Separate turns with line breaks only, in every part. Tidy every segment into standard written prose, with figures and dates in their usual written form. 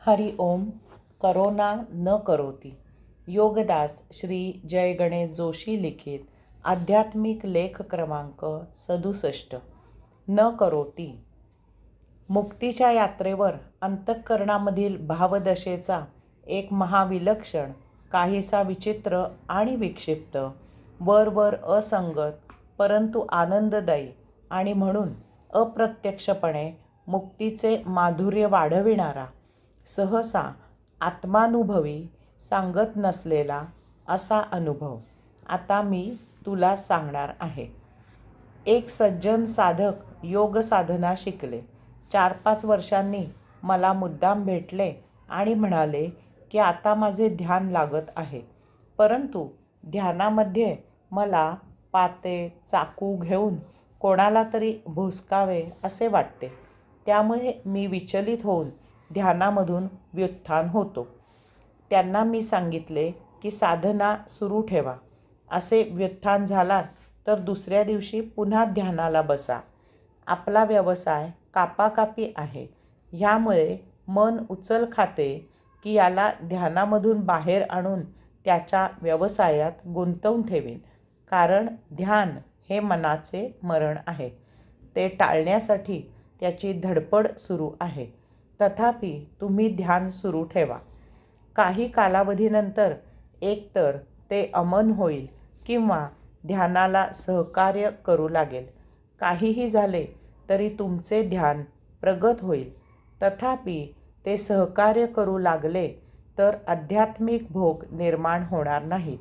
हरि ओम. Corona न करोती. योगदास श्री जय गणेश जोशी लिखित आध्यात्मिक लेख क्रमांक 67. न करोती. मुक्तीच्या यात्रेवर अंतःकरणामधील भावदशेचा एक महाविलक्षण, काहीसा विचित्र आणि विक्षिप्त, वर असंगत परंतु आनंददायी आणि म्हणून अप्रत्यक्षपणे मुक्तीचे माधुर्य वाढविणारा, सहसा आत्मानुभवी सांगत नसलेला असा अनुभव आता मी तुला सांगणार आहे. एक सज्जन साधक योग साधना शिकले. 4-5 वर्षांनी मला मुद्दाम भेटले आणि म्हणाले की आता माझे ध्यान लागत आहे, परंतु ध्यानामध्ये मला पाते चाकू घेऊन कोणाला तरी भुसकावे असे वाटते. त्यामुळे मी विचलित होऊन ध्यानामधून व्युत्थान होतो. त्यांना मी सांगितले की साधना सुरू ठेवा. असे व्युत्थान झालात तर दुसऱ्या दिवशी पुन्हा ध्यानाला बसा. आपला व्यवसाय कापाकापी आहे. ह्यामुळे मन उचल खाते की याला ध्यानामधून बाहेर आणून त्याच्या व्यवसायात गुंतवून ठेवीन. कारण ध्यान हे मनाचे मरण आहे. ते टाळण्यासाठी त्याची धडपड सुरू आहे. तथापि तुम्ही ध्यान सुरू ठेवा. काही कालावधीनंतर एकतर ते अमन होईल किंवा ध्यानाला सहकार्य करू लागेल. काहीही झाले तरी तुमचे ध्यान प्रगत होईल. तथापि ते सहकार्य करू लागले तर आध्यात्मिक भोग निर्माण होणार नाहीत.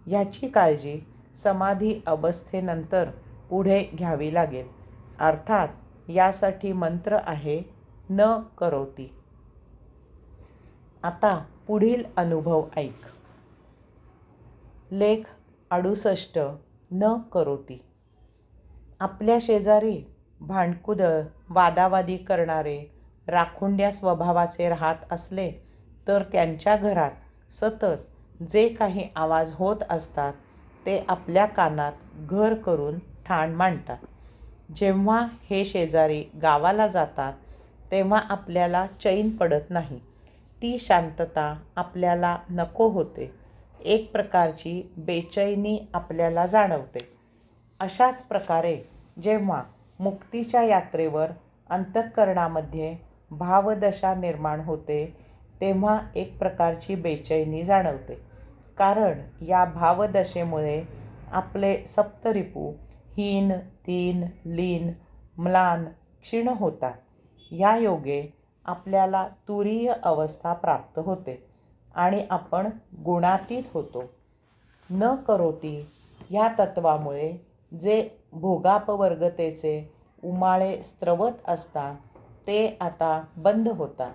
ह्याची काळजी समाधी अवस्थेनंतर पुढे घ्यावी लागेल. अर्थात यासाठी मंत्र आहे न करोती. आता पुढील अनुभव ऐक. लेख 68. न करोती. आपल्या शेजारी भांडकुदळ, वादावादी करणारे, राखुंड्या स्वभावाचे राहत असले तर त्यांच्या घरात सतत जे काही आवाज होत असतात ते आपल्या कानात घर करून ठाण मांडतात. जेव्हा हे शेजारी गावाला जातात तेव्हा आपल्याला चैन पडत नाही. ती शांतता आपल्याला नको होते. एक प्रकारची बेचैनी आपल्याला जाणवते. अशाच प्रकारे जेव्हा मुक्तीच्या यात्रेवर अंतःकरणामध्ये भावदशा निर्माण होते तेव्हा एक प्रकारची बेचैनी जाणवते. कारण या भावदशेमुळे आपले सप्तरिपू हीन, दीन, लीन, म्लान, क्षीण होतात. या योगे आपल्याला तुरीय अवस्था प्राप्त होते आणि आपण गुणातीत होतो. न करोती ह्या तत्वामुळे जे भोगापवर्गतेचे उमाळे स्त्रवत असतात ते आता बंद होतात.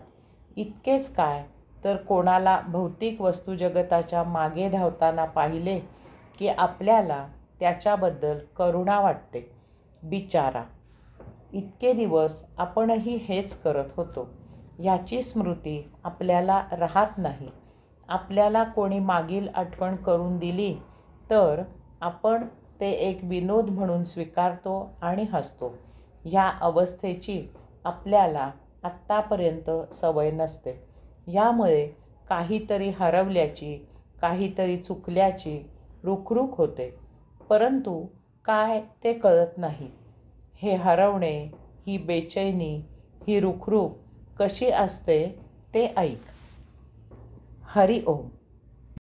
इतकेच काय तर कोणाला भौतिक वस्तुजगताच्या मागे धावताना पाहिले की आपल्याला त्याच्याबद्दल करुणा वाटते. बिचारा, इतके दिवस आपणही हेच करत होतो. ह्याची स्मृती आपल्याला राहत नाही. आपल्याला कोणी मागील आठवण करून दिली तर आपण ते एक विनोद म्हणून स्वीकारतो आणि हसतो. ह्या अवस्थेची आपल्याला आत्तापर्यंत सवय नसते. ह्यामुळे काहीतरी हरवल्याची, काहीतरी चुकल्याची रुखरुख होते, परंतु काय ते कळत नाही. हे हरवणे, ही बेचैनी, ही रुखरुख कशी असते ते ऐक. हरि ओम.